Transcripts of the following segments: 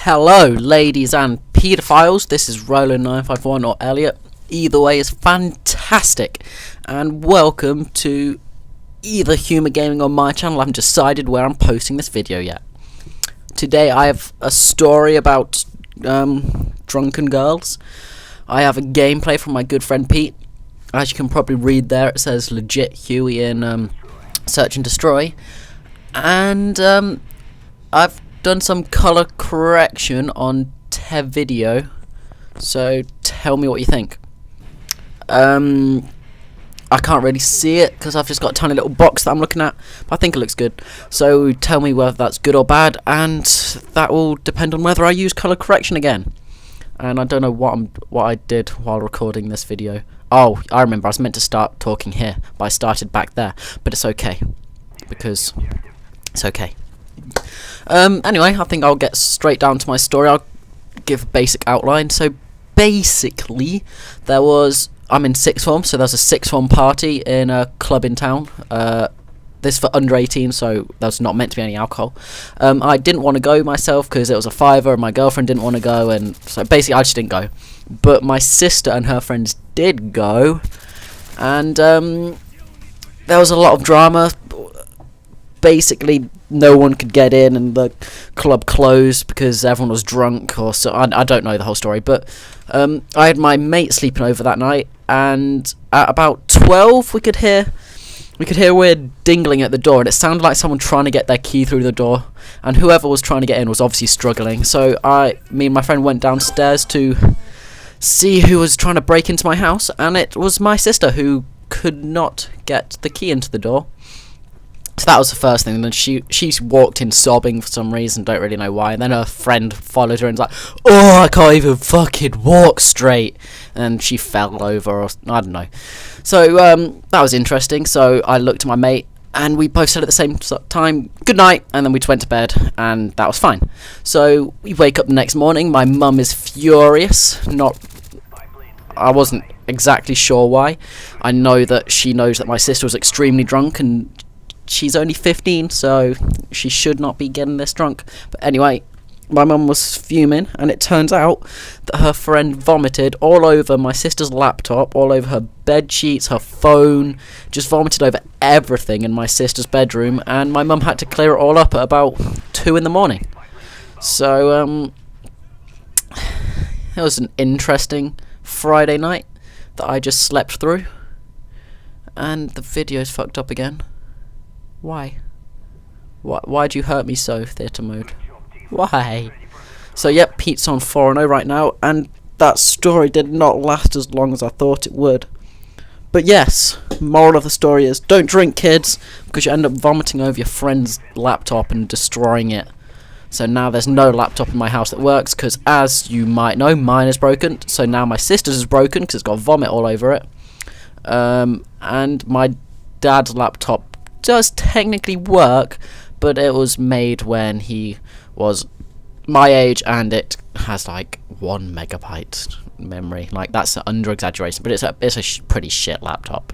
Hello, ladies and paedophiles. This is rolo951 or Elliot. Either way is fantastic. And welcome to either Humour Gaming or my channel. I haven't decided where I'm posting this video yet. Today I have a story about drunken girls. I have a gameplay from my good friend Pete. As you can probably read there, it says legit Huey in Search and Destroy. And I've done some colour correction on video, so tell me what you think. I can't really see it because I've just got a tiny little box that I'm looking at, but I think it looks good. So tell me whether that's good or bad, and that will depend on whether I use colour correction again. And I don't know what I did while recording this video. Oh, I remember, I was meant to start talking here, but I started back there. But it's okay, because it's okay. Anyway, I think I'll get straight down to my story. I'll give a basic outline. So basically, I'm in sixth form, so there's a sixth form party in a club in town. This for under 18, so there's not meant to be any alcohol. I didn't want to go myself because it was a fiver, and my girlfriend didn't want to go, and so basically I just didn't go. But my sister and her friends did go, and there was a lot of drama. Basically, no one could get in, and the club closed because everyone was drunk, or so. I don't know the whole story, but I had my mate sleeping over that night, and at about 12, we could hear weird dingling at the door, and it sounded like someone trying to get their key through the door, and whoever was trying to get in was obviously struggling. So me and my friend went downstairs to see who was trying to break into my house, and it was my sister who could not get the key into the door. So that was the first thing, and then she walked in sobbing for some reason, don't really know why, and then her friend followed her and was like, oh, I can't even fucking walk straight, and she fell over, or I don't know. So that was interesting. So I looked at my mate, and we both said at the same time, good night, and then we went to bed, and that was fine. So we wake up the next morning, my mum is furious. I wasn't exactly sure why. I know that she knows that my sister was extremely drunk, and she's only 15, so she should not be getting this drunk. But anyway, my mum was fuming, and it turns out that her friend vomited all over my sister's laptop, all over her bed sheets, her phone, just vomited over everything in my sister's bedroom, and my mum had to clear it all up at about 2 in the morning. So it was an interesting Friday night that I just slept through, and the video's fucked up again. Why? Why'd you hurt me so, theatre mode? Why? So yep, Pete's on 4-0 right now, and that story did not last as long as I thought it would. But yes, moral of the story is, don't drink, kids, because you end up vomiting over your friend's laptop and destroying it. So now there's no laptop in my house that works, because as you might know, mine is broken. So now my sister's is broken, because it's got vomit all over it. And my dad's laptop does technically work, but it was made when he was my age, and it has like 1 megabyte memory. Like, that's under exaggeration, but it's a pretty shit laptop.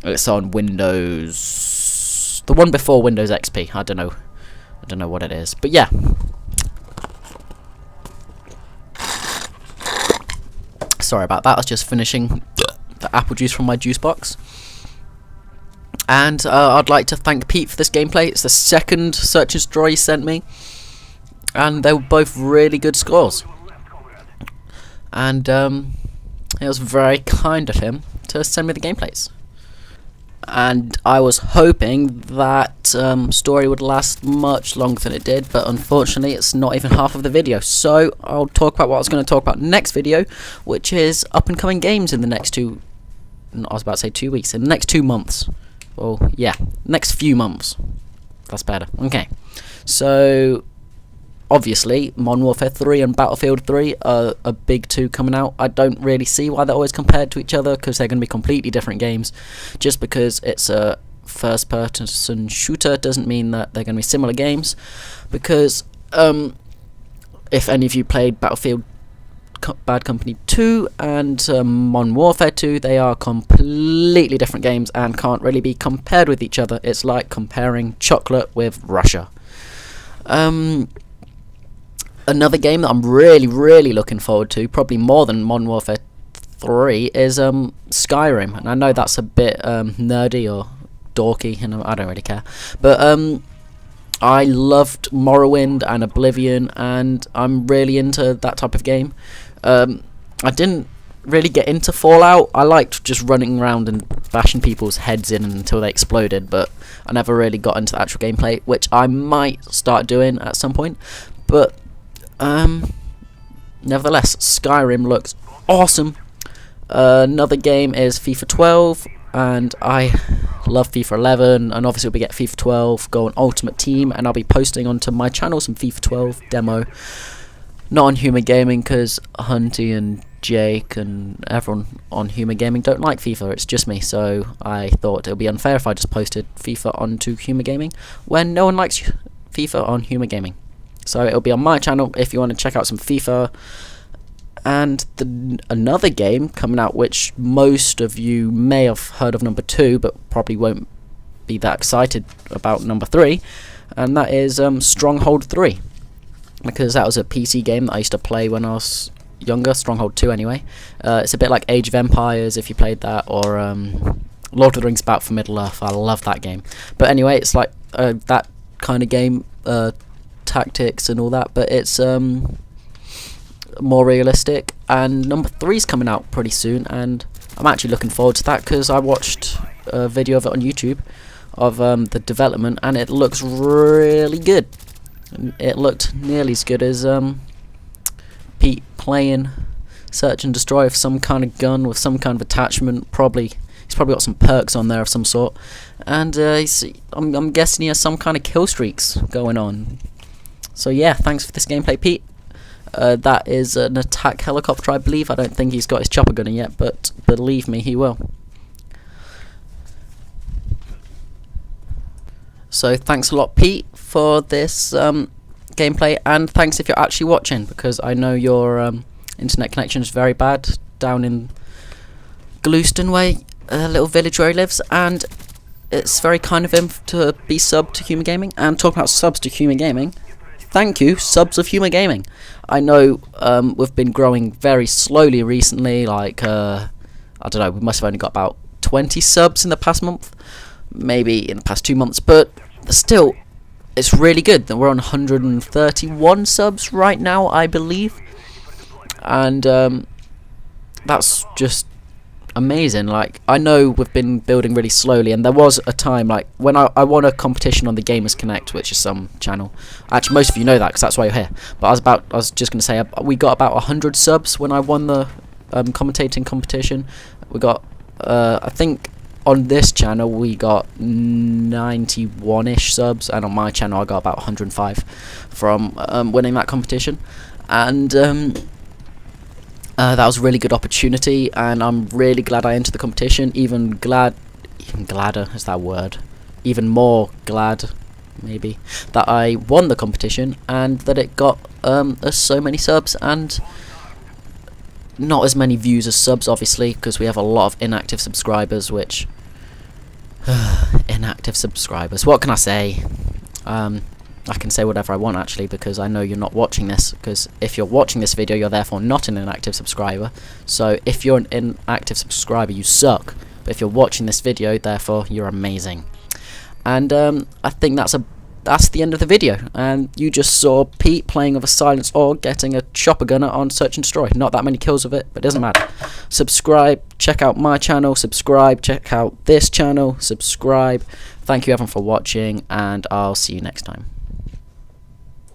It's on Windows, the one before Windows XP. I don't know what it is, but yeah. Sorry about that. I was just finishing the apple juice from my juice box. And I'd like to thank Pete for this gameplay. It's the second Search and Destroy he sent me, and they were both really good scores. And it was very kind of him to send me the gameplays. And I was hoping that story would last much longer than it did, but unfortunately it's not even half of the video. So I'll talk about what I was going to talk about next video, which is up and coming games in the next 2 weeks, in the next 2 months. Well, yeah, next few months. That's better. Okay, so obviously Modern Warfare 3 and Battlefield 3 are a big two coming out. I don't really see why they're always compared to each other, because they're going to be completely different games. Just because it's a first-person shooter doesn't mean that they're going to be similar games, because if any of you played Battlefield Bad Company 2 and Modern Warfare 2, they are completely different games and can't really be compared with each other. It's like comparing chocolate with Russia. Another game that I'm really looking forward to, probably more than Modern Warfare 3, is Skyrim. And I know that's a bit nerdy or dorky, and I don't really care. But I loved Morrowind and Oblivion, and I'm really into that type of game. I didn't really get into Fallout. I liked just running around and bashing people's heads in until they exploded, but I never really got into the actual gameplay, which I might start doing at some point. But nevertheless, Skyrim looks awesome. Another game is FIFA 12, and I love FIFA 11, and obviously we get FIFA 12, go on Ultimate Team, and I'll be posting onto my channel some FIFA 12 demo. Not on Human Gaming, because Hunty and Jake and everyone on Human Gaming don't like FIFA, it's just me, so I thought it would be unfair if I just posted FIFA onto Human Gaming when no one likes FIFA on Human Gaming. So it'll be on my channel if you want to check out some FIFA. And another game coming out, which most of you may have heard of number 2, but probably won't be that excited about number 3, and that is Stronghold 3. Because that was a PC game that I used to play when I was younger, Stronghold 2 anyway. It's a bit like Age of Empires if you played that, or Lord of the Rings Battle for Middle-earth. I love that game. But anyway, it's like that kind of game, tactics and all that, but it's more realistic. And number 3 is coming out pretty soon, and I'm actually looking forward to that because I watched a video of it on YouTube of the development, and it looks really good. It looked nearly as good as Pete playing Search and Destroy with some kind of gun, with some kind of attachment. He's probably got some perks on there of some sort, and I'm guessing he has some kind of kill streaks going on. So yeah, thanks for this gameplay, Pete. That is an attack helicopter, I believe. I don't think he's got his chopper gunner yet, but believe me, he will. So thanks a lot, Pete, for this gameplay, and thanks if you're actually watching, because I know your internet connection is very bad down in Gloucester way, a little village where he lives, and it's very kind of him to be subbed to Human Gaming. And talking about subs to Human Gaming, thank you, subs of Human Gaming. I know we've been growing very slowly recently, like I don't know, we must have only got about 20 subs in the past month, maybe in the past 2 months, but still, it's really good that we're on 131 subs right now, I believe, and that's just amazing. Like, I know we've been building really slowly, and there was a time, like, when I won a competition on the Gamers Connect, which is some channel. Actually, most of you know that because that's why you're here. But I was just going to say, we got about 100 subs when I won the commentating competition. We got, I think, on this channel we got 91-ish subs, and on my channel I got about 105 from winning that competition. And that was a really good opportunity, and I'm really glad I entered the competition. Even gladder is that word, even more glad maybe that I won the competition, and that it got us so many subs, and not as many views as subs, obviously, because we have a lot of inactive subscribers, which inactive subscribers, what can I say? I can say whatever I want, actually, because I know you're not watching this, because if you're watching this video, you're therefore not an inactive subscriber. So if you're an inactive subscriber, you suck. But if you're watching this video, therefore you're amazing. And I think that's the end of the video. And you just saw Pete playing with a silenced AUG, getting a chopper gunner on Search and Destroy. Not that many kills with it, but it doesn't matter. Subscribe, check out my channel, subscribe, check out this channel, subscribe. Thank you everyone for watching, and I'll see you next time.